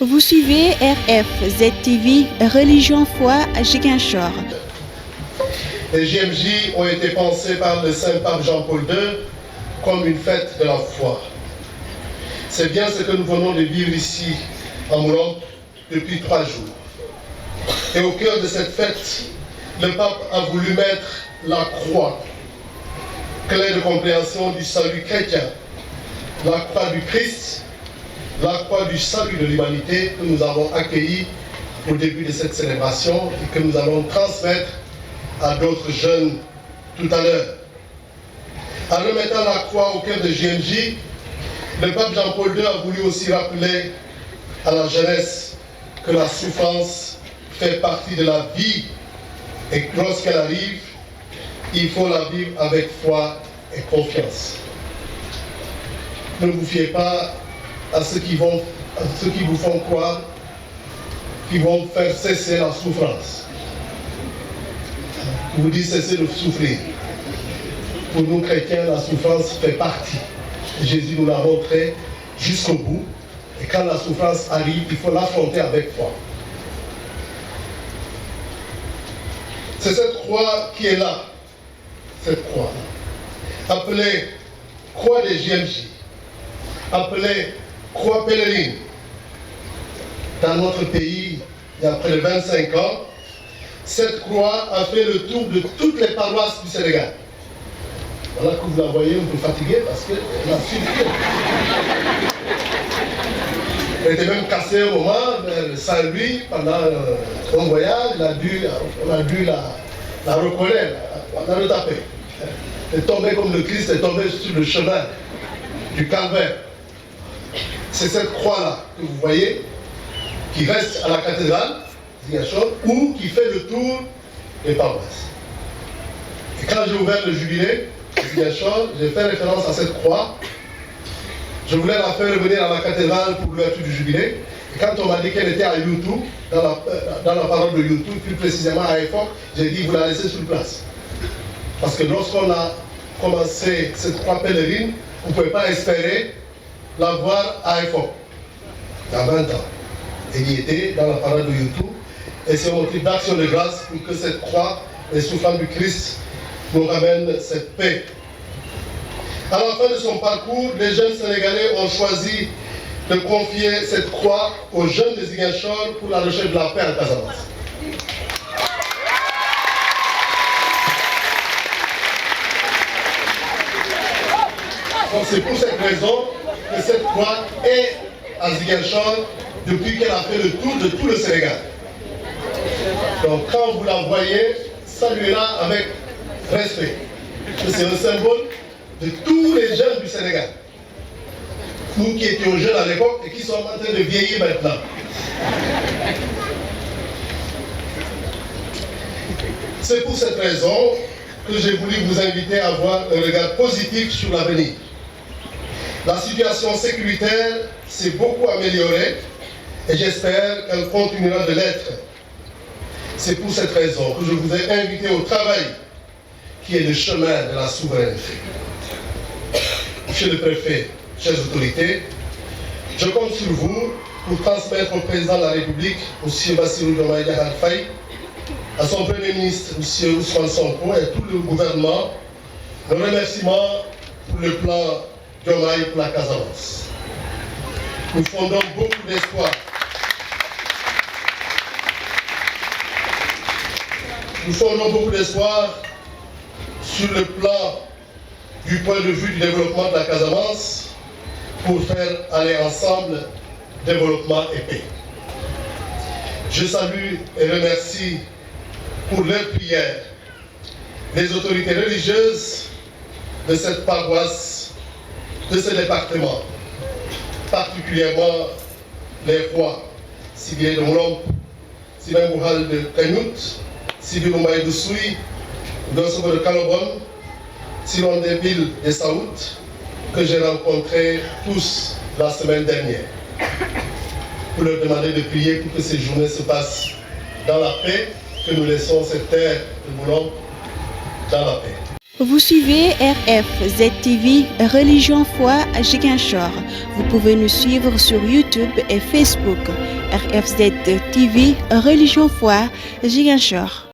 Vous suivez RFZTV, Religion Foi à Ziguinchor. Les JMJ ont été pensés par le Saint Pape Jean-Paul II comme une fête de la foi. C'est bien ce que nous venons de vivre ici en Moulombe depuis 3 jours. Et au cœur de cette fête, le pape a voulu mettre la croix, clé de compréhension du salut chrétien, la croix du Christ, la croix du salut de l'humanité que nous avons accueillie au début de cette célébration et que nous allons transmettre à d'autres jeunes tout à l'heure. En remettant la croix au cœur de JMJ, le pape Jean-Paul II a voulu aussi rappeler à la jeunesse que la souffrance fait partie de la vie et que lorsqu'elle arrive, il faut la vivre avec foi et confiance. Ne vous fiez pas à ceux qui vous font croire qu'ils vont faire cesser la souffrance. Ils vous disent cesser de souffrir. Pour nous chrétiens, la souffrance fait partie. Jésus nous l'a montré jusqu'au bout. Et quand la souffrance arrive, il faut l'affronter avec foi. C'est cette croix qui est là. Cette croix. Appelée croix des JMJ. Appelée croix pèlerine. Dans notre pays, il y a près de 25 ans, cette croix a fait le tour de toutes les paroisses du Sénégal. Voilà que vous la voyez un peu fatiguée parce qu'elle a suivi. Elle était même cassée au moment de Saint-Louis pendant un voyage. On a dû la recoller, on a retapé. Elle est tombée comme le Christ est tombé sur le chemin du calvaire. C'est cette croix-là que vous voyez qui reste à la cathédrale ou qui fait le tour des paroisses. Et quand j'ai ouvert le jubilé, j'ai fait référence à cette croix. Je voulais la faire revenir à la cathédrale pour l'ouverture du jubilé. Et quand on m'a dit qu'elle était à YouTube, dans la parole de YouTube, plus précisément à EFOC, j'ai dit vous la laissez sur place. Parce que lorsqu'on a commencé cette croix pèlerine, vous ne pouvez pas espérer la voir à EFOC. Il y a 20 ans. Et il était dans la parole de YouTube. Et c'est un motif d'action de grâce pour que cette croix, les souffrances du Christ, nous ramène cette paix. À la fin de son parcours, les jeunes Sénégalais ont choisi de confier cette croix aux jeunes de Ziguinchor pour la recherche de la paix en Casamance. Donc c'est pour cette raison que cette croix est à Ziguinchor depuis qu'elle a fait le tour de tout le Sénégal. Donc quand vous la voyez, saluez-la avec respect. C'est un symbole de tous les jeunes du Sénégal. Nous qui étions jeunes à l'époque et qui sommes en train de vieillir maintenant. C'est pour cette raison que j'ai voulu vous inviter à avoir un regard positif sur l'avenir. La situation sécuritaire s'est beaucoup améliorée et j'espère qu'elle continuera de l'être. C'est pour cette raison que je vous ai invité au travail qui est le chemin de la souveraineté. Monsieur le préfet, chères autorités, je compte sur vous pour transmettre au président de la République, M. Bassirou Diomaye Diakhar Faye, à son premier ministre, M. Ousmane Sonko, et tout le gouvernement, le remerciement pour le plan Diomaye pour la Casamance. Nous fondons beaucoup d'espoir. Nous fondons beaucoup d'espoir sur le plan du point de vue du développement de la Casamance pour faire aller ensemble développement et paix. Je salue et remercie pour leurs prières les autorités religieuses de cette paroisse, de ce département, particulièrement les rois, Sibiré de Moulombe, Sibiré Bouhal de Kanyut, Sibiré Moumaï de Soui, Dossobo de Kalobon, Siron des villes des Saoud, que j'ai rencontrés tous la semaine dernière, pour leur demander de prier pour que ces journées se passent dans la paix, que nous laissons cette terre de Moulombe dans la paix. Vous suivez RFZ TV Religion Foi à Ziguinchor. Vous pouvez nous suivre sur YouTube et Facebook. RFZ TV Religion Foi Ziguinchor.